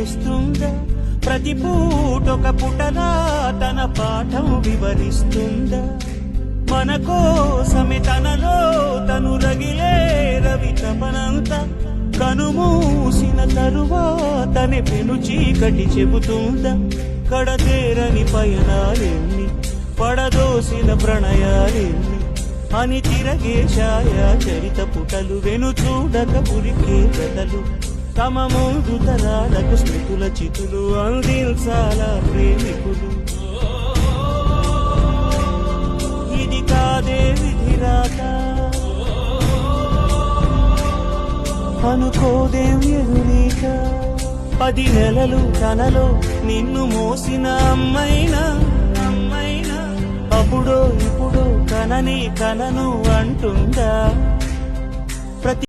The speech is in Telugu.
వస్తుందా? ప్రతి పూటొక పుటలా తన పాఠం వివరిస్తుందా? మన కోసమే తనలో తను రగిలే రవి తపనంత కనుమూసిన తరువాతనే పెను చీకటి చెబుతుందా? కడతేరని పయనాలెన్ని, పడదోసిన ప్రణయాలెన్ని అని తిరగే ఛాయా చరిత పుటలు, వెను చూడక పురికే కథలు, తమ ముందు తరాలకు స్మృతుల చితులు అందించాలా ప్రేమికులు. ఇది కాదే విధిరాత, అనుకోదేం ఎదురీక. 10 నెలలు తనలో నిన్ను మోసిన అమ్మైనా అప్పుడో ఇప్పుడో కనని కనను అంటుందా? ప్రతి